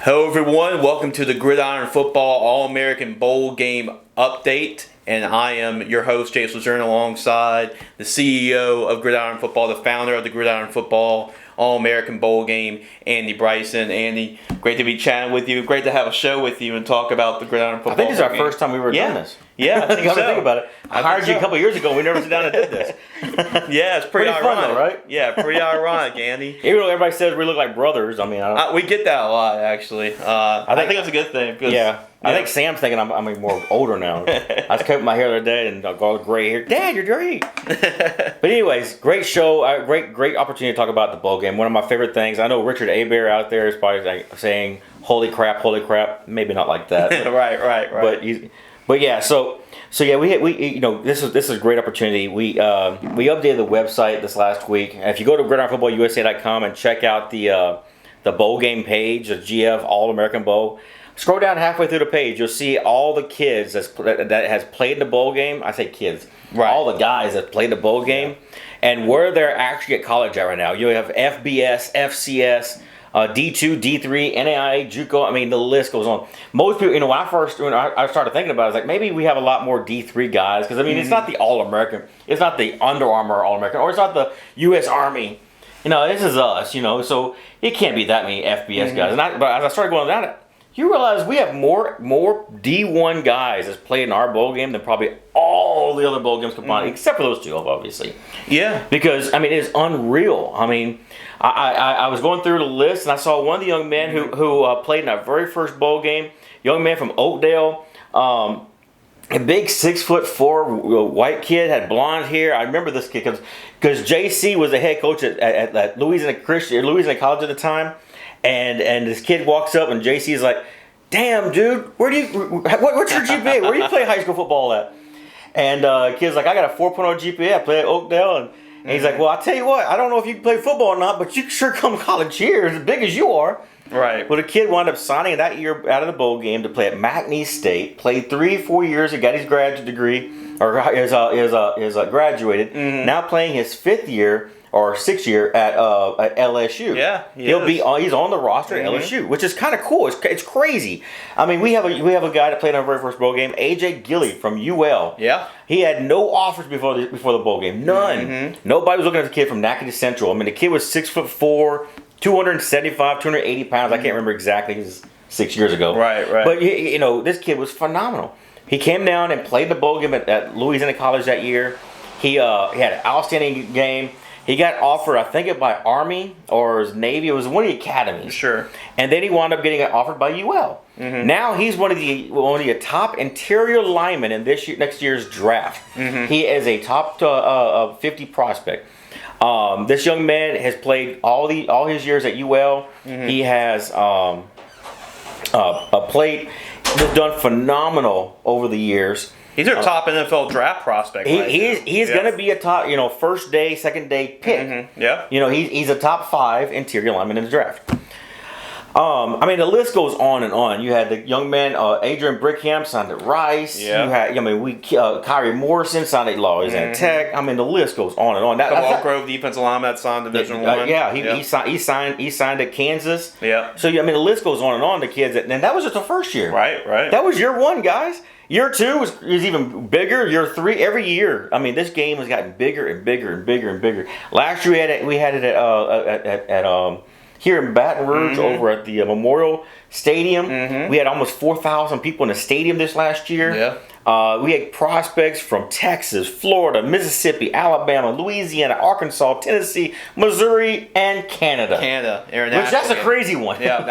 Hello everyone, welcome to the Gridiron Football All-American Bowl Game Update, and I am your host, Jace LeJeune, alongside the CEO of Gridiron Football, the founder of the Gridiron Football All-American Bowl Game, Andy Bryson. Andy, great to be chatting with you, great to have a show with you and talk about the Gridiron Football I think this is our game. first time we were doing this. Yeah, I think so. Think about it. I hired you a couple of years ago, we never sat down and did this. Yeah, it's pretty ironic, fun though, right? Yeah, pretty ironic, Andy. Even though everybody says we look like brothers, I mean, I don't... We get that a lot, actually. I think that's a good thing. Yeah. I think Sam's thinking I'm more older now. I was cutting my hair the other day and I got all the gray hair. Dad, you're great. But anyways, great show. Great opportunity to talk about the bowl game. One of my favorite things. I know Richard Abear out there is probably like saying, holy crap. Maybe not like that. But, right. But yeah, so yeah, we this is a great opportunity. We updated the website this last week. And if you go to gridironfootballusa.com and check out the bowl game page, the GF All American Bowl, scroll down halfway through the page, you'll see all the kids that has played in the bowl game. I say kids, right? All the guys that played the bowl game, and where they're actually at college at right now. You have FBS, FCS. D2, D3, NAIA, JUCO. I mean, the list goes on. Most people, when I started thinking about it, I was like, maybe we have a lot more D3 guys because I mean, it's not the All-American, it's not the Under Armour All-American, or it's not the U.S. Army. This is us. So it can't be that many FBS guys. But as I started going down it, you realize we have more D1 guys that's played in our bowl game than probably all the other bowl games combined, except for those two, obviously. Yeah. Because I mean, it's unreal. I mean. I was going through the list and I saw one of the young men who played in our very first bowl game. Young man from Oakdale, a big 6'4" white kid, had blonde hair. I remember this kid because JC was the head coach at Louisiana College at the time, and this kid walks up and JC is like, "Damn, dude, what's your GPA? Where do you play high school football at?" And kid's like, "I got a 4.0 GPA. I play at Oakdale." And he's like, well, I'll tell you what, I don't know if you can play football or not, but you can sure come college here, as big as you are. Right. Well, the kid wound up signing that year out of the bowl game to play at McNeese State, played 3-4 years, and got his graduate degree, or is graduated, now playing his 5th year or 6th year at LSU. Yeah, he's on the roster at LSU, which is kind of cool. It's crazy. I mean, we have a guy that played in our very first bowl game, AJ Gilly from UL. Yeah, he had no offers before the bowl game, none. Nobody was looking at the kid from Natchitoches Central. I mean, the kid was 6'4", 275, 280 pounds. I can't remember exactly. It was 6 years ago. Right. But this kid was phenomenal. He came down and played the bowl game at Louisiana College that year. He had an outstanding game. He got offered, I think, by Army or his Navy. It was one of the academies. Sure. And then he wound up getting offered by UL. Now he's one of the top interior linemen in next year's draft. He is a top 50 prospect. This young man has played all his years at UL. He has played, has done phenomenal over the years. He's our top NFL draft prospect. He's going to be a top, first day, second day pick. He's a top 5 interior lineman in the draft. I mean, the list goes on and on. You had the young man, Adrian Brickham, signed at Rice. Yeah. You had, Kyrie Morrison signed at Louisiana Tech. I mean, the list goes on and on. Oak Grove defensive lineman that signed Division I. He signed at Kansas. Yeah. So, I mean, the list goes on and on. The kids, and that was just the first year. Right. That was year 1, guys. Year 2 is even bigger. Year 3, every year. I mean, this game has gotten bigger and bigger and bigger and bigger. Last year we had it at here in Baton Rouge over at the Memorial Stadium. We had almost 4,000 people in the stadium this last year. Yeah. We had prospects from Texas, Florida, Mississippi, Alabama, Louisiana, Arkansas, Tennessee, Missouri, and Canada. Which that's a crazy one. Yeah,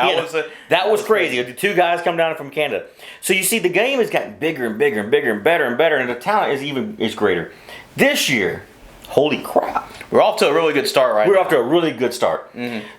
that was crazy. The 2 guys come down from Canada. So you see, the game has gotten bigger and bigger and bigger and better and better, and the talent is greater. This year, holy crap. We're off to a really good start We're off to a really good start.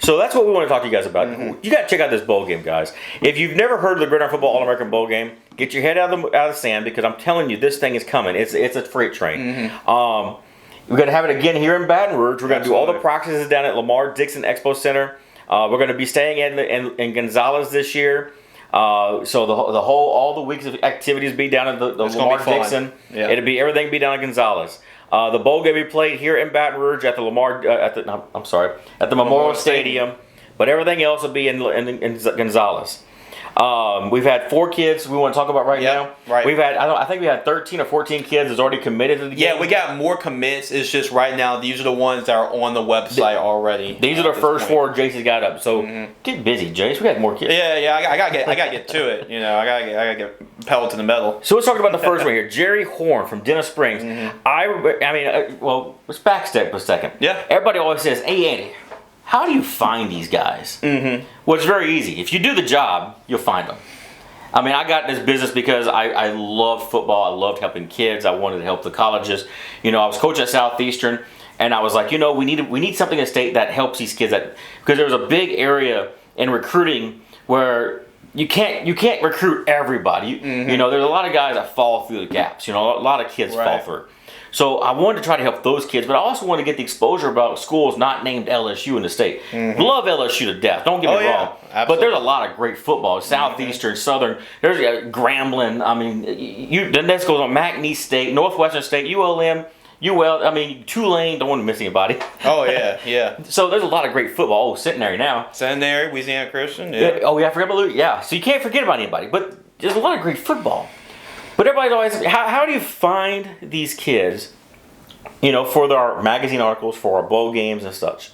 So that's what we want to talk to you guys about. You got to check out this bowl game, guys. If you've never heard of the Gridiron Football All-American Bowl Game, get your head out of the sand, because I'm telling you, this thing is coming. It's a freight train. We're going to have it again here in Baton Rouge. We're going to do all the practices down at Lamar Dixon Expo Center. We're going to be staying in Gonzales this year. So all the weeks of activities be down at the Lamar Dixon. Yeah. Everything be down at Gonzales. The bowl game we played here in Baton Rouge at the Memorial Stadium. but everything else will be in Gonzales. We've had 4 kids we want to talk about right now. Right. We've had I think we had 13 or 14 kids that's already committed to the game. Yeah, we got more commits. It's just right now these are the ones that are on the website already. These are the first 4 Jace's got up. So get busy, Jace. We got more kids. Yeah. I gotta get to it. You know, I gotta get pedal to the metal. So let's talk about the first one here. Jerry Horn from Dennis Springs. Let's backstep a second. Yeah. Everybody always says, "Hey, Andy, how do you find these guys?" Well, it's very easy. If you do the job, you'll find them. I mean, I got in this business because I love football. I loved helping kids. I wanted to help the colleges. You know, I was coaching at Southeastern, and I was like, you know, we need something in the state that helps these kids. Because there was a big area in recruiting where you can't recruit everybody. You know, there's a lot of guys that fall through the gaps. You know, a lot of kids fall through. So I wanted to try to help those kids, but I also want to get the exposure about schools not named LSU in the state. Love LSU to death. Don't get me wrong. Absolutely. But there's a lot of great football. Southeastern, Southern. There's Grambling. I mean, the next goes on. McNeese State, Northwestern State, ULM, UL. I mean, Tulane. Don't want to miss anybody. Oh yeah. So there's a lot of great football. Oh, Centenary now. Centenary, Louisiana Christian. Yeah. Oh yeah, I forgot about. Yeah. So you can't forget about anybody. But there's a lot of great football. But everybody's always, how do you find these kids, you know, for our magazine articles, for our bowl games and such?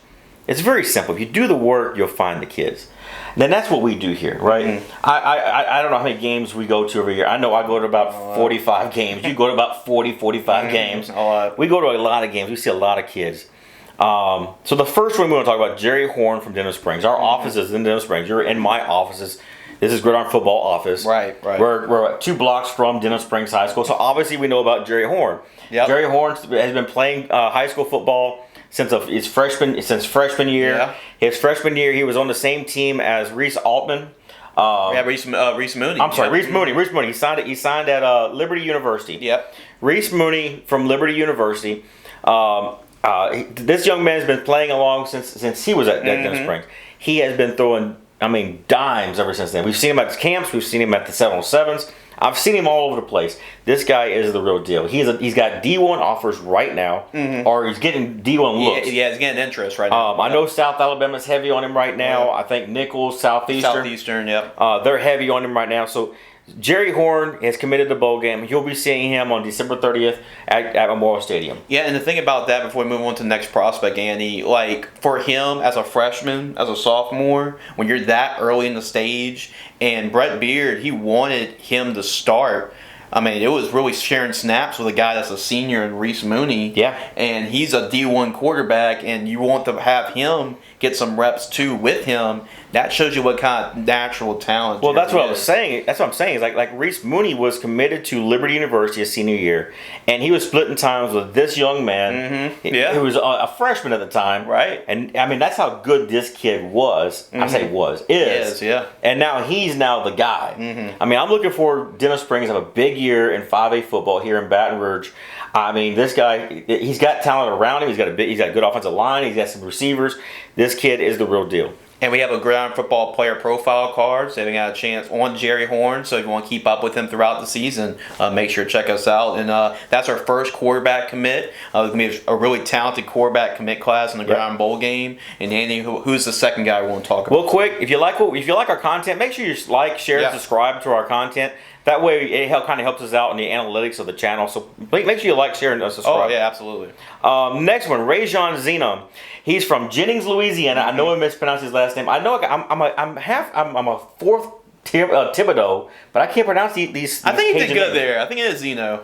It's very simple. If you do the work, you'll find the kids. And then that's what we do here, right? I don't know how many games we go to every year. I know I go to about 45 games. You go to about 40, 45 games. We go to a lot of games. We see a lot of kids. So the first one we want to talk about, Jerry Horn from Dennis Springs. Our office is in Dennis Springs. You're in my offices. This is Gridiron Football Office. Right. We're 2 blocks from Dennis Springs High School. So obviously we know about Jerry Horn. Yep. Jerry Horn has been playing high school football since freshman year. Yeah. His freshman year, he was on the same team as Reese Altman. Reese Mooney. I'm sorry, Reese Mooney. Reese Mooney. He signed at Liberty University. Yep. Reese Mooney from Liberty University. This young man has been playing along since he was at Dennis Springs. He has been throwing, dimes ever since then. We've seen him at camps. We've seen him at the 7-on-7s. I've seen him all over the place. This guy is the real deal. He's got D1 offers right now, or he's getting D1 looks. Yeah, he's getting interest right now. I know South Alabama's heavy on him right now. I think Nichols, Southeastern, yep. They're heavy on him right now. So Jerry Horn has committed to bowl game. You'll be seeing him on December 30th at Memorial Stadium. Yeah, and the thing about that, before we move on to the next prospect, Andy, like for him as a freshman, as a sophomore, when you're that early in the stage, and Brett Beard, he wanted him to start. It was really sharing snaps with a guy that's a senior in Reese Mooney. Yeah. And he's a D1 quarterback, and you want to have him get some reps too with him. That shows you what kind of natural talent. Well, that's what I was saying. That's what I'm saying. Is like Reese Mooney was committed to Liberty University his senior year, and he was splitting times with this young man who was a freshman at the time. Right. And that's how good this kid was. I say is. Yeah. And now he's the guy. I'm looking for Dennis Springs to have a big year in 5A football here in Baton Rouge. This guy, he's got talent around him. He's got a good offensive line. He's got some receivers. This kid is the real deal. And we have a Gridiron Football player profile card, so you got a chance on Jerry Horn. So if you want to keep up with him throughout the season, make sure to check us out. And that's our first quarterback commit. It's going to be a really talented quarterback commit class in the Gridiron Bowl game. And Andy, who's the second guy we want to talk about? Real quick, if you like our content, make sure you like, share, and subscribe to our content. That way, it kind of helps us out in the analytics of the channel. So make sure you like, share, and subscribe. Oh yeah, absolutely. Next one, Rajon Zeno. He's from Jennings, Louisiana. I know I mispronounced his last name. I know I'm a fourth Thibodeau, but I can't pronounce these. I think he did Cajun good names. there. I think it is Zeno.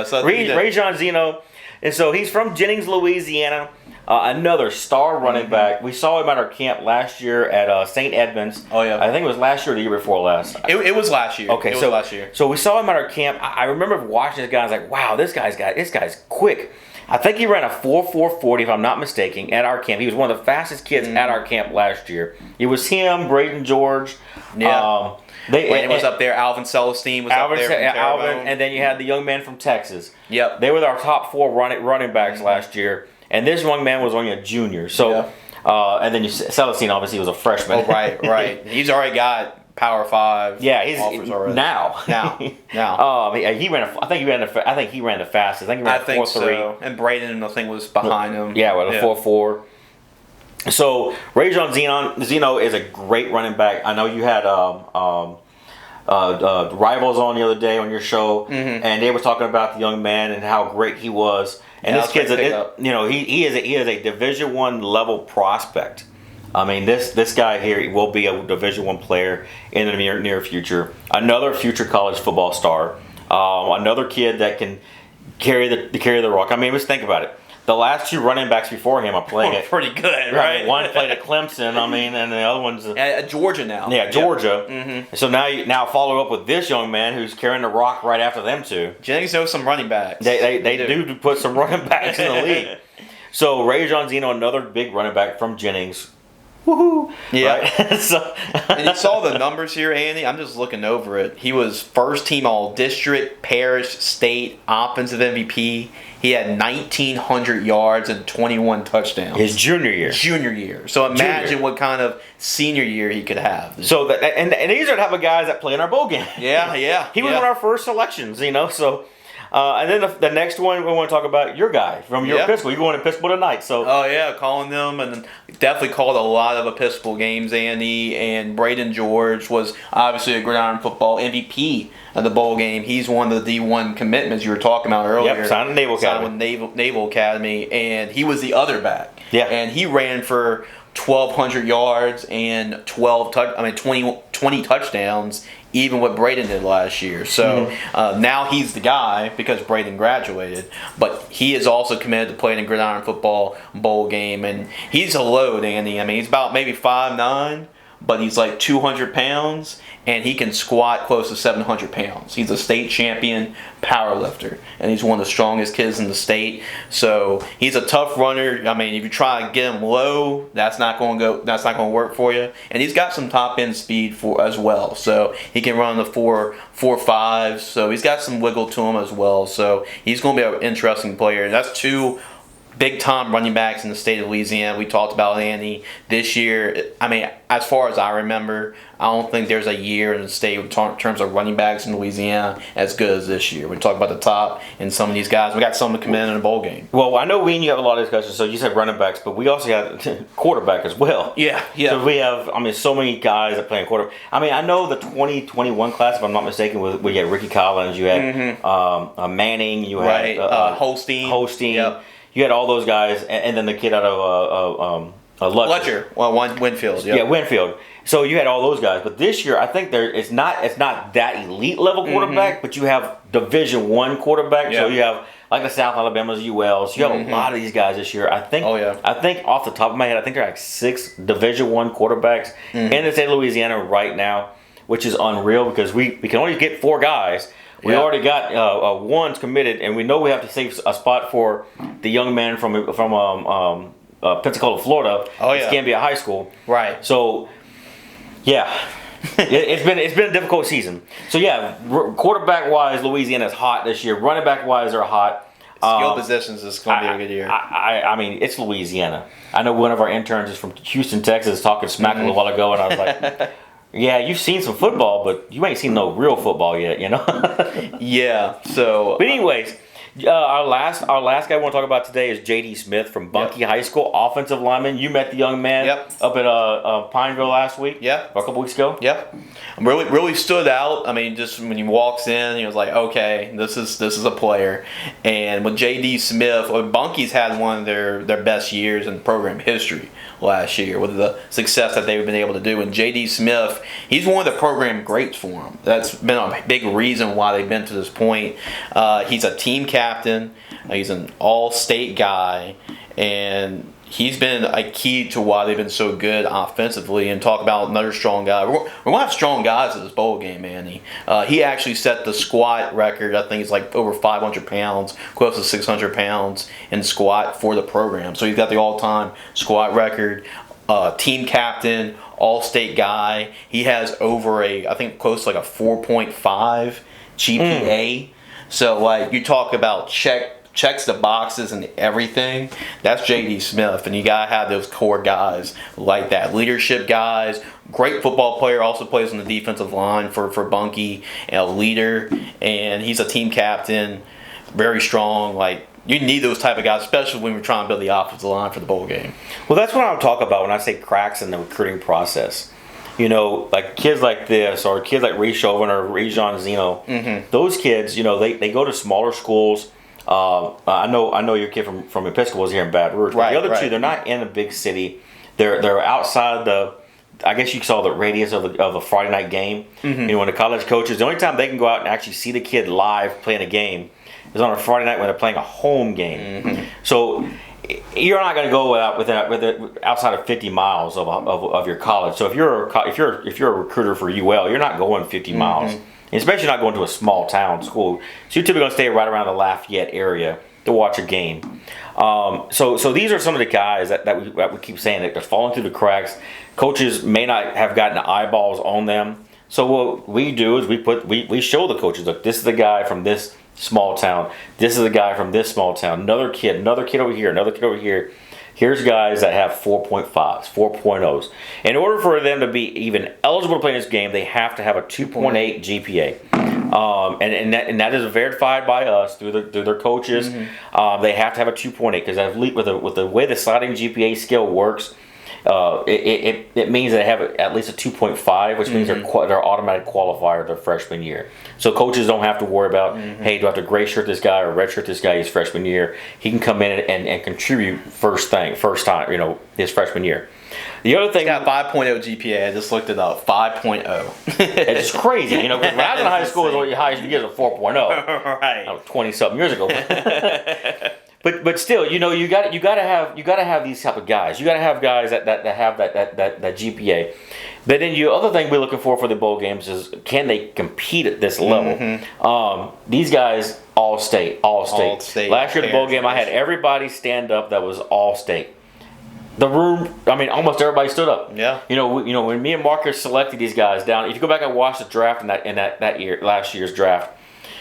So Rajon Zeno, and so he's from Jennings, Louisiana. Another star running back. We saw him at our camp last year at St. Edmunds. Oh yeah, I think it was last year or the year before last. It was last year. Okay, so last year. So we saw him at our camp. I remember watching this guy. I was like, wow, this guy's quick. I think he ran a 4.40 if I'm not mistaken at our camp. He was one of the fastest kids at our camp last year. It was him, Braden George. Yeah. Brandon was up there. Alvin Celestine was up there. Alvin, and then you had the young man from Texas. Yep. They were our top 4 running backs last year. And this young man was only a junior. So, and then Celestine obviously was a freshman. Oh, right. He's already got Power 5. Yeah, he's now. He ran. I think he ran the fastest. I think he ran 4.3. So. And Braden, I think, was behind him. Yeah, with a 4.4. So Rajon Zeno is a great running back. I know you had Rivals on the other day on your show, and they were talking about the young man and how great he was. And this kid's, he is a Division I level prospect. I mean, this guy here will be a Division I player in the near future. Another future college football star. Another kid that can carry the rock. I mean, let's think about it. The last two running backs before him are playing it pretty good, right? One played at Clemson, and the other one's at Georgia now. Yeah, Georgia. Yep. So now follow up with this young man who's carrying the rock right after them two. Jennings knows some running backs. They do put some running backs in the league. So Rajon Zeno, another big running back from Jennings. Woohoo! Yeah. Right? And you saw the numbers here, Andy. I'm just looking over it. He was first team all district, parish, state, offensive MVP. He had 1,900 yards and 21 touchdowns. His junior year. So imagine what kind of senior year he could have. So and these are the type of guys that play in our bowl game. Yeah. He was one of our first selections, So. And then the next one we want to talk about your guy from your Episcopal. You're going to Episcopal tonight, so. Oh yeah, calling them, and definitely called a lot of Episcopal games, Andy. And Braden George was obviously a Gridiron football MVP of the bowl game. He's one of the D1 commitments you were talking about earlier. Yep, signed with Naval Academy. Signed with Naval Academy, and he was the other back. Yeah, and he ran for 1,200 yards and 20 touchdowns, even what Braden did last year. So now he's the guy because Braden graduated, but he is also committed to playing a Gridiron football bowl game, and he's a load, Andy. I mean, he's about maybe 5'9", but he's like 200 pounds, and he can squat close to 700 pounds. He's a state champion power lifter, and he's one of the strongest kids in the state. So he's a tough runner. I mean, if you try to get him low, that's not going to work for you. And he's got some top end speed as well. So he can run the 4.5. So he's got some wiggle to him as well. So he's going to be an interesting player. That's two big-time running backs in the state of Louisiana. We talked about Andy this year. I mean, as far as I remember, I don't think there's a year in the state in terms of running backs in Louisiana as good as this year. We talk about the top and some of these guys. We got some to come in a bowl game. Well, I know we and you have a lot of discussions. So you said running backs, but we also have quarterback as well. Yeah. So we have, so many guys that play in quarterback. I mean, I know the 2021 class, if I'm not mistaken, we had Ricky Collins, you had Manning, you had Holstein. Yep. You had all those guys, and then the kid out of Letcher. Winfield. Yep. Yeah, Winfield. So you had all those guys, but this year I think it's not that elite level quarterback, but you have Division I quarterback. Yep. So you have like the South Alabama's ULs. You have a lot of these guys this year. I think. I think off the top of my head, I think there are like 6 Division I quarterbacks in the state of Louisiana right now, which is unreal because we can only get 4 guys. We already got one's committed, and we know we have to save a spot for the young man from Pensacola, Florida. It's Gambia High School. Right. So, it's been a difficult season. So quarterback wise, Louisiana is hot this year. Running back wise, they're hot. Skill positions is going to be a good year. I mean, it's Louisiana. I know one of our interns is from Houston, Texas, talking smack a little while ago, and I was like. Yeah, you've seen some football, but you ain't seen no real football yet, Yeah. So, but anyways, our last guy I want to talk about today is J.D. Smith from Bunkie High School, offensive lineman. You met the young man up at Pineville last week. Yeah. Or a couple weeks ago. Yep. Really stood out. I mean, just when he walks in, he was like, okay, this is a player. And with J.D. Smith, Bunkie's had one of their best years in program history last year with the success that they've been able to do. And J.D. Smith, he's one of the program greats for them. That's been a big reason why they've been to this point. He's a team captain. He's an all-state guy. And he's been a key to why they've been so good offensively. And talk about another strong guy. We're going to have strong guys at this bowl game, Andy. He actually set the squat record. I think it's like over 500 pounds, close to 600 pounds in squat for the program. So he's got the all-time squat record. Team captain, all-state guy. He has over I think close to like a 4.5 GPA. So like you talk about checks the boxes and everything. That's J.D. Smith, and you gotta have those core guys like that, leadership guys. Great football player, also plays on the defensive line for Bunkie, and a leader, and he's a team captain, very strong. Like You need those type of guys, especially when we're trying to build the offensive line for the bowl game. Well, that's what I'm talking about when I say cracks in the recruiting process. You know, like kids like this, or kids like Reese Chauvin or Rejon Zeno. Those kids, you know, they go to smaller schools. I know your kid from Episcopal is here in Baton Rouge. But the other two, they're not in a big city. They're outside the. I guess you saw the radius of a Friday night game. You know, when the college coaches, the only time they can go out and actually see the kid live playing a game is on a Friday night when they're playing a home game. So you're not going to go outside of 50 miles of your college. So if you're a recruiter for UL, you're not going 50 miles, especially not going to a small town school. So you're typically going to stay right around the Lafayette area to watch a game. So these are some of the guys that we keep saying that they're falling through the cracks. Coaches may not have gotten the eyeballs on them. So what we do is we show the coaches, look, this is the guy from this small town. This is the guy from this small town. Another kid over here, another kid over here. Here's guys that have 4.5s, 4.0s. In order for them to be even eligible to play in this game, they have to have a 2.8 GPA. And that is verified by us through their coaches. They have to have a 2.8 because with the way the sliding GPA scale works, it means they have at least a 2.5, which means they're automatic qualifier their freshman year. So coaches don't have to worry about, hey, do I have to gray shirt this guy or red shirt this guy his freshman year? He can come in and contribute first time, you know, his freshman year. The other thing, he's got 5.0 GPA. I just looked it up. 5.0. It's crazy, you know. Because when I was in high school, the highest you get is a 4.0. Right. 20-something years ago. But still, you know, you got to have these type of guys. You got to have guys that have that GPA. But then the other thing we're looking for the bowl games is, can they compete at this level? These guys all state. Last year the bowl game, I had everybody stand up that was all state. The room, I mean, almost everybody stood up. Yeah. You know, when me and Marcus selected these guys down, if you go back and watch the draft in that year, last year's draft,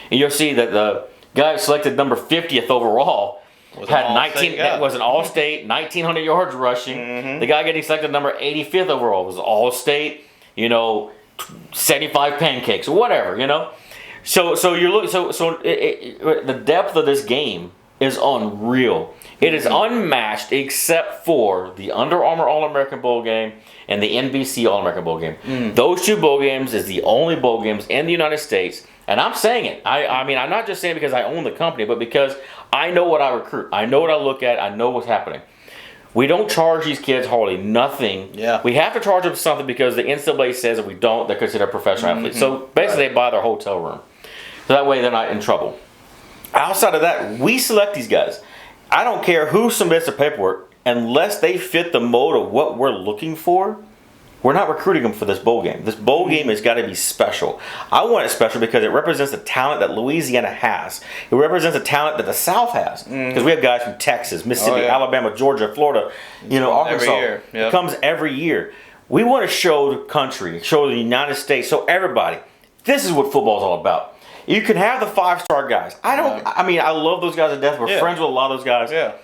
and you'll see that the guy who selected number 50th overall had 19. Was an all-state, 1,900 yards rushing. The guy getting selected number 85th overall was all-state. You know, 75 pancakes or whatever. You know, so you're looking. So the depth of this game is unreal. It is unmatched except for the Under Armour All-American Bowl Game and the NBC All-American Bowl Game. Those two bowl games is the only bowl games in the United States. And I'm saying it. I mean, I'm not just saying it because I own the company, but because I know what I recruit. I know what I look at. I know what's happening. We don't charge these kids hardly nothing. Yeah. We have to charge them something because the NCAA says if we don't, they're considered professional athletes. So basically, they buy their hotel room. So that way they're not in trouble. Outside of that, we select these guys. I don't care who submits the paperwork, unless they fit the mold of what we're looking for, we're not recruiting them for this bowl game. This bowl game has got to be special. I want it special because it represents the talent that Louisiana has. It represents the talent that the South has. Because we have guys from Texas, Mississippi, Alabama, Georgia, Florida, you know, Arkansas. Every year. Yep. It comes every year. We want to show the country, show the United States, show everybody, this is what football is all about. You can have the 5-star guys. I mean, I love those guys to death. We're friends with a lot of those guys. Yeah.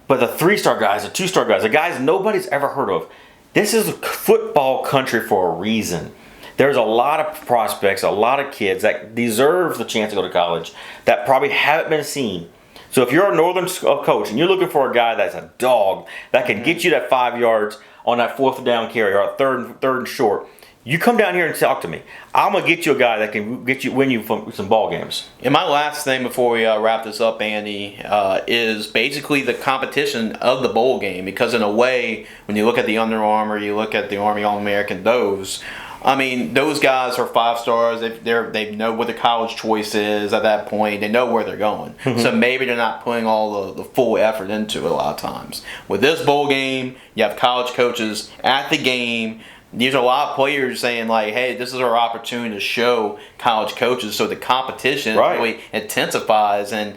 But the 3-star guys, the 2-star guys, the guys nobody's ever heard of. This is a football country for a reason. There's a lot of prospects, a lot of kids that deserve the chance to go to college that probably haven't been seen. So if you're a Northern coach and you're looking for a guy that's a dog that can get you that 5 yards on that 4th down carry or a third and short, you come down here and talk to me. I'm gonna get you a guy that can win you some ball games. And my last thing before we wrap this up, Andy, is basically the competition of the bowl game. Because in a way, when you look at the Under Armour, you look at the Army All-American, those guys are 5 stars. They know what the college choice is at that point. They know where they're going. So maybe they're not putting all the full effort into it a lot of times. With this bowl game, you have college coaches at the game. These are a lot of players saying, like, hey, this is our opportunity to show college coaches, so the competition really intensifies and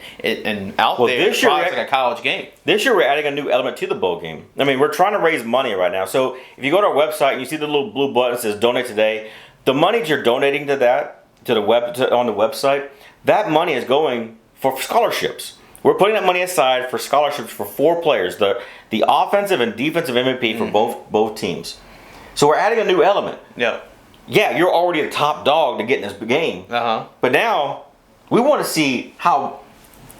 out there it's like a college game. This year we're adding a new element to the bowl game. I mean, we're trying to raise money right now. So if you go to our website and you see the little blue button that says Donate Today, the money that you're donating on the website, that money is going for scholarships. We're putting that money aside for scholarships for 4 players, the offensive and defensive MVP for both teams. So we're adding a new element. Yeah. Yeah, you're already a top dog to get in this game. But now we want to see how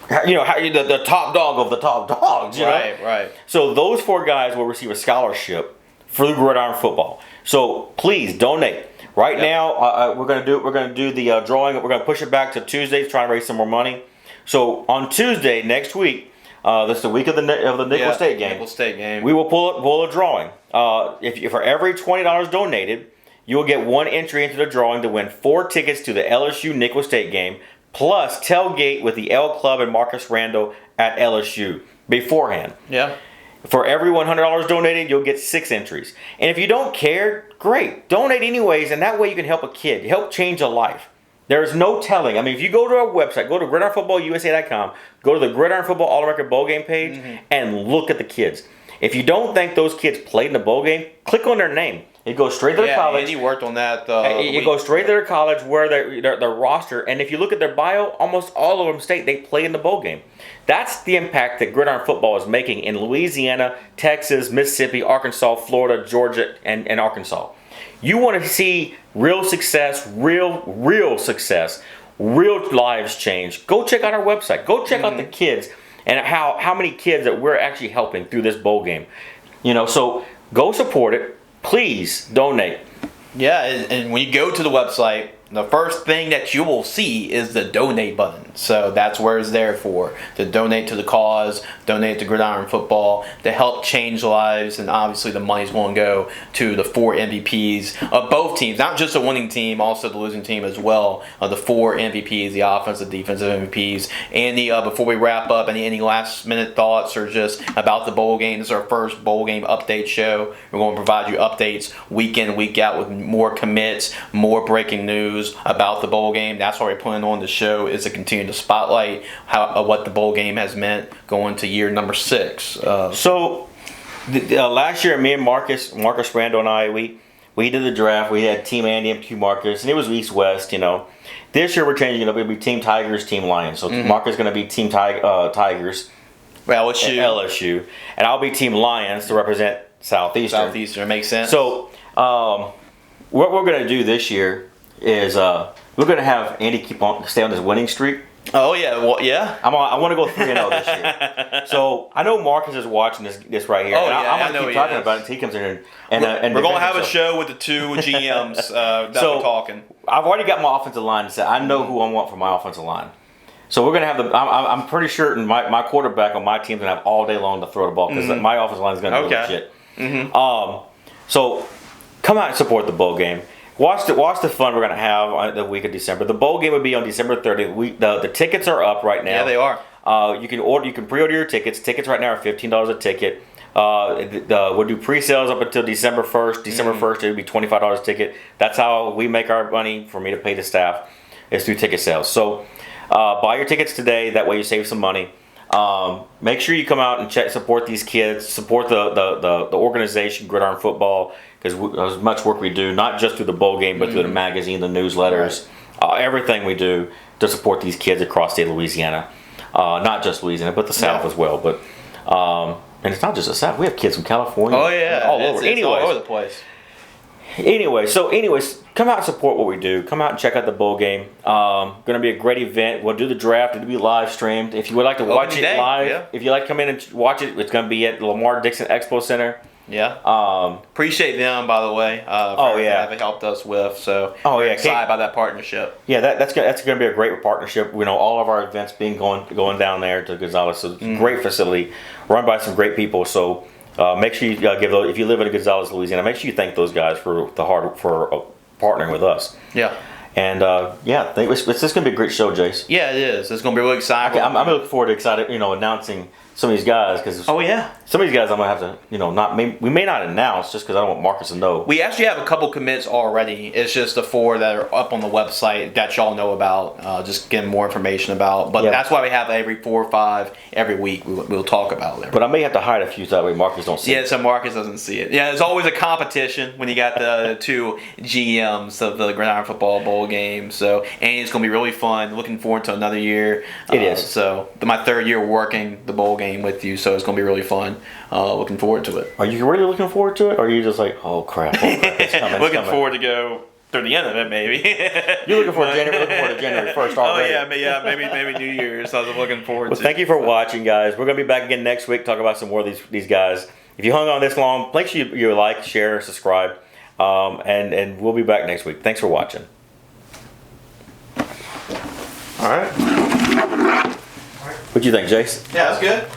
the top dog of the top dogs. Right. So those 4 guys will receive a scholarship for the Gridiron football. So please donate. Right now, we're gonna do the drawing. We're gonna push it back to Tuesday to try and raise some more money. So on Tuesday next week, that's the week of the Nickel State game. Nickel State game. We will pull a drawing. If for every $20 donated, you will get 1 entry into the drawing to win 4 tickets to the LSU Nickel State game, plus tailgate with the L Club and Marcus Randall at LSU beforehand. Yeah. For every $100 donated, you'll get 6 entries. And if you don't care, great. Donate anyways, and that way you can help a kid. Help change a life. There's no telling. I mean, if you go to our website, go to gridironfootballusa.com, go to the Gridiron Football All-American Bowl Game page, and look at the kids. If you don't think those kids played in the bowl game, click on their name. It goes straight to their college. Andy worked on that. It goes straight to their college, where their roster, and if you look at their bio, almost all of them state they played in the bowl game. That's the impact that Gridiron football is making in Louisiana, Texas, Mississippi, Arkansas, Florida, Georgia, and Arkansas. You want to see real success, real success, real lives change. Go check out our website. Go check out the kids and how many kids that we're actually helping through this bowl game. So go support it. Please donate. Yeah, and when you go to the website, the first thing that you will see is the donate button. So that's where it's there for, to donate to the cause, donate to Gridiron football, to help change lives, and obviously the money's going to go to the 4 MVPs of both teams, not just the winning team, also the losing team as well. The 4 MVPs, the offensive, defensive MVPs. Andy, before we wrap up, any last minute thoughts or just about the bowl game? This is our first bowl game update show. We're going to provide you updates week in, week out with more commits, more breaking news about the bowl game. That's why we're putting on the show, is to continue to spotlight what the bowl game has meant going to year number 6. So last year, me and Marcus Randall and I, we did the draft. We had Team Andy and Team Marcus, and it was East-West, This year we're changing it up. It'll be Team Tigers, Team Lions. So Marcus is going to be Team Tigers, LSU, and I'll be Team Lions to represent Southeastern. Makes sense. So what we're going to do this year is we're going to have Andy stay on this winning streak. Oh yeah, well yeah. I want to go 3-0 this year. So I know Marcus is watching this right here. Oh, and yeah, I'm going to keep talking about it until he comes in and we're going to have a show with the 2 GMs that we're talking. I've already got my offensive line set. I know who I want for my offensive line. So we're going to have I'm pretty sure my quarterback on my team's going to have all day long to throw the ball, because my offensive line is going to do legit. So come out and support the bowl game. Watch the fun we're going to have on the week of December. The bowl game will be on December 30th. The tickets are up right now. Yeah, they are. You can pre-order your tickets. Tickets right now are $15 a ticket. We'll do pre-sales up until December 1st. December 1st, it'll be $25 a ticket. That's how we make our money for me to pay the staff, is through ticket sales. So buy your tickets today. That way you save some money. Make sure you come out and support these kids. Support the organization, Gridiron Football, because as much work we do, not just through the bowl game, but through the magazine, the newsletters, everything we do to support these kids across state of Louisiana. Not just Louisiana, but the South as well. But and it's not just the South. We have kids from California. Oh yeah, all over. It's all over the place. Anyways, come out and support what we do. Come out and check out the bowl game. Going to be a great event. We'll do the draft. It'll be live streamed. If you would like to watch it live, if you like to come in and watch it, it's going to be at Lamar Dixon Expo Center. Yeah. Appreciate them, by the way. Have helped us with. So excited about that partnership. Yeah, that's going to be a great partnership. All of our events going down there to Gonzales. So it's a great facility, run by some great people. So make sure you give those, if you live in Gonzales, Louisiana, make sure you thank those guys for partnering with us. Yeah. And it's just going to be a great show, Jace. Yeah, it is. It's going to be really exciting. I'm looking forward to announcing some of these guys, because some of these guys I'm gonna have to we may not announce just because I don't want Marcus to know. We actually have a couple commits already. It's just the 4 that are up on the website that y'all know about, just getting more information about. But that's why we have every 4 or 5 every week. We'll talk about it. But I may have to hide a few so that way Marcus don't see it. Yeah, so Marcus doesn't see it. Yeah, there's always a competition when you got the 2 GMs of the Gridiron Football Bowl game. So it's gonna be really fun. Looking forward to another year. It is. So my 3rd year working the bowl game with you, so it's going to be really fun. Looking forward to it. Are you really looking forward to it, or are you just like, oh crap, it's coming, looking forward to go through the end of it, maybe. You're looking forward to January 1st already. Maybe New Year's. I was looking forward Well, to. thank you for watching, guys. We're going to be back again next week, talk about some more of these guys. If you hung on this long, make sure you like, share, subscribe, and we'll be back next week. Thanks for watching. All right. What do you think, Jace? Yeah, that's good.